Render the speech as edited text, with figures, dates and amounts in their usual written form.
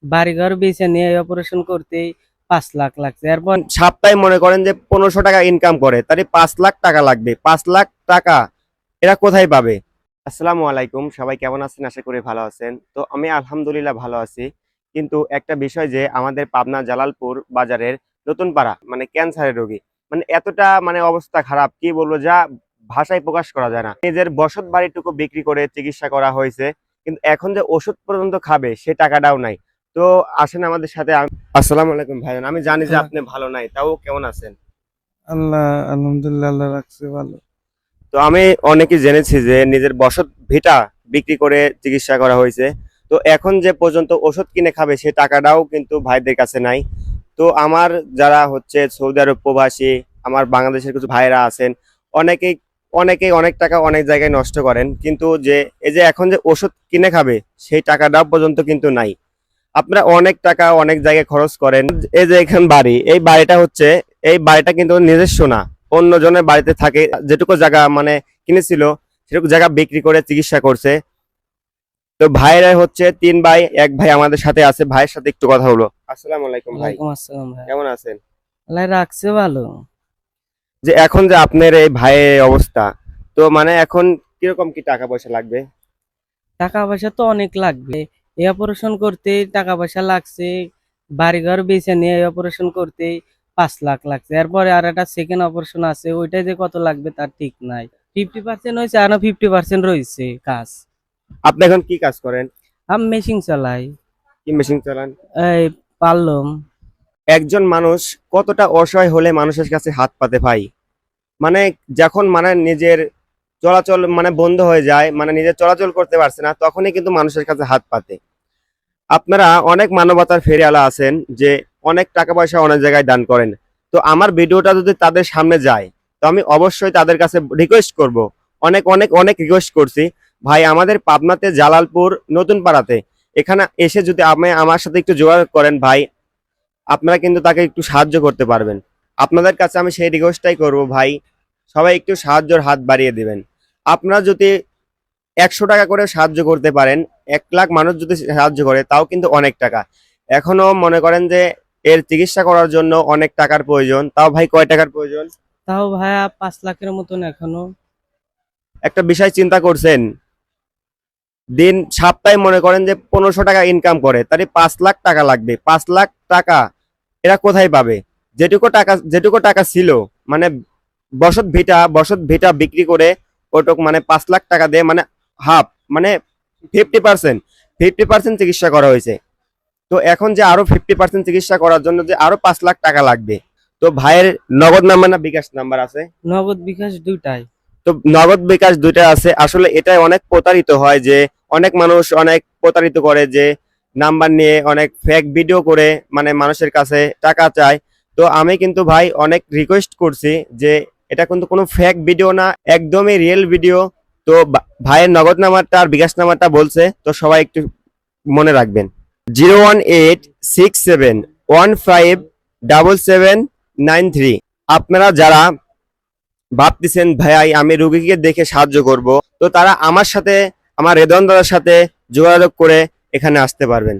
বাড়িঘর বেচে নিয়ে অপারেশন করতেই 5 লাখ লাগছে। এরপর সপ্তাহে মনে করেন যে 1500 টাকা ইনকাম করে, তারই 5 লাখ টাকা লাগবে। 5 লাখ টাকা এরা কোথায় পাবে? আসসালামু আলাইকুম, সবাই কেমন আছেন? আশা করি ভালো আছেন। তো আমি আলহামদুলিল্লাহ ভালো আছি। কিন্তু একটা বিষয় যে আমাদের পাবনা জালালপুর বাজারের নতুন পাড়া মানে ক্যান্সারের রোগী, মানে এতটা মানে অবস্থা খারাপ, কি বলবো, যা ভাষায় প্রকাশ করা যায় না। নিজের বসত বাড়িটুকু বিক্রি করে চিকিৎসা করা হয়েছে, কিন্তু এখন যে ওষুধ পর্যন্ত খাবে সে টাকাটাও নাই। তো আসেন আমাদের সাথে। আসসালামু আলাইকুম ভাইজান, আমি জানি যে আপনি ভালো নাই, তাও কেমন আছেন? আল্লাহ আলহামদুলিল্লাহ, আল্লাহ রাখছে ভালো। তো আমি অনেকেই জেনেছি যে নিজের বসত ভিটা বিক্রি করে চিকিৎসা করা হয়েছে। তো এখন যে পর্যন্ত ওষুধ কিনে খাবে সে টাকাটাও কিন্তু ভাইদের কাছে নাই। তো আমার যারা হচ্ছে সৌদি আরব প্রবাসী, আমার বাংলাদেশের কিছু ভাইরা আছেন, অনেকেই অনেকেই অনেক টাকা অনেক জায়গায় নষ্ট করেন, কিন্তু যে এই যে এখন যে ওষুধ কিনে খাবে সেই টাকাটাও পর্যন্ত কিন্তু নাই। আপনারা অনেক টাকা অনেক জায়গায় খরচ করেন। এই যে এখান বাড়ি, এই বাড়িটা হচ্ছে, এই বাড়িটা কিন্তু নিজস্ব না, অন্য জনের বাড়িতে থাকে। যেটুকু জায়গা মানে কিনেছিল সেটুকু জায়গা বিক্রি করে চিকিৎসা করছে। তো ভাইরা হচ্ছে 3 ভাই, এক ভাই আমাদের সাথে আছে, ভাইয়ের সাথে একটু কথা হলো। আসসালামু আলাইকুম ভাই, ওয়ালাইকুম আসসালাম ভাই। কেমন আছেন? আল্লাহ রাখছে ভালো। যে এখন যে আপনার এই ভাইয়ের অবস্থা, তো মানে এখন কিরকম কি টাকা পয়সা লাগবে? টাকা পয়সা তো অনেক লাগবে। এই অপারেশন করতেই টাকা পয়সা লাগছে। বাড়িঘর বেচে নিয়ে এই অপারেশন করতেই 5 লাখ লাগছে। এরপরে আর একটা সেকেন্ড অপারেশন আছে, ওইটাই যে কত লাগবে তার ঠিক নাই। 50% হয়েছে, আরো 50% রয়েছে কাজ। আপনি এখন কি কাজ করেন? আমি মেশিন চালাই। কি মেশিন চালান? এই পারলাম। একজন মানুষ কতটা অসহায় হলে মানুষের কাছে হাত পাতে ভাই, মানে যখন মানে নিজের চলাচল মানে বন্ধ হয়ে যায়, মানে নিজে চলাচল করতে পারছে না, তখনই কিন্তু মানুষের কাছে হাত পাতে। আপনারা অনেক মানবতার ফেরিওয়ালা আছেন যে অনেক টাকা পয়সা অনেক জায়গায় দান করেন। তো আমার ভিডিওটা যদি তাদের সামনে যায়, তো আমি অবশ্যই তাদের কাছে রিকোয়েস্ট করব, অনেক অনেক অনেক রিকোয়েস্ট করছি, ভাই আমাদের পাবনাতে জালালপুর নতুন পাড়াতে এখানে এসে যদি আপনি আমার সাথে একটু যোগাযোগ করেন ভাই, আপনারা কিন্তু তাকে একটু সাহায্য করতে পারবেন। আপনাদের কাছে আমি সেই রিকোয়েস্টটাই করব ভাই, সবাই একটু সাহায্যের হাত বাড়িয়ে দিবেন। আপনারা যদি 100 টাকা করে সাহায্য করতে পারেন, 1 লাখ মানুষ যদি সাহায্য করে, তাও কিন্তু অনেক টাকা। এখনো মনে করেন যে এর চিকিৎসা করার জন্য অনেক টাকার প্রয়োজন, তাও ভাই কয় টাকার প্রয়োজন? তাও ভাইয়া 5 লাখের মতন এখনো। একটা বিষয় চিন্তা করছেন, দিন সপ্তাহে মনে করেন যে 1500 টাকা ইনকাম করে, তারই 5 লাখ টাকা লাগবে। 5 লাখ টাকা এরা কোথায় পাবে? যেটুকু টাকা ছিল মানে বসত ভিটা বিক্রি করে ওটুক মানে 5 লাখ টাকা দিয়ে মানে হাফ মানে 50%, 50% চিকিৎসা করা হয়েছে। তো এখন যে আরো 50% চিকিৎসা করার জন্য যে আরো 5 লাখ টাকা লাগবে। তো ভাইয়ের নগদ নাম্বার না বিকাশ নাম্বার আছে? নগদ বিকাশ দুইটাই। তো নগদ বিকাশ দুইটা আছে। আসলে এটাই অনেক প্রতারিত হয়, যে অনেক মানুষ অনেক প্রতারিত করে, যে নাম্বার নিয়ে অনেক ফেক ভিডিও করে মানে মানুষের কাছে টাকা চায়। তো আমি কিন্তু ভাই অনেক রিকোয়েস্ট করছি যে এটা কিন্তু কোনো ফেক ভিডিও না, একদমই রিয়েল ভিডিও। তো ভাইয়ের নগদ নাম্বারটা আর বিকাশ নাম্বারটা বলছে, তো সবাই একটু মনে রাখবেন। 01867157793। আপনারা যারা ভাবতেছেন ভাই আমি রুগীকে দেখে সাহায্য করব, তো তারা আমার সাথে, আমার রেদন দাদার সাথে যোগাযোগ করে এখানে আসতে পারবেন।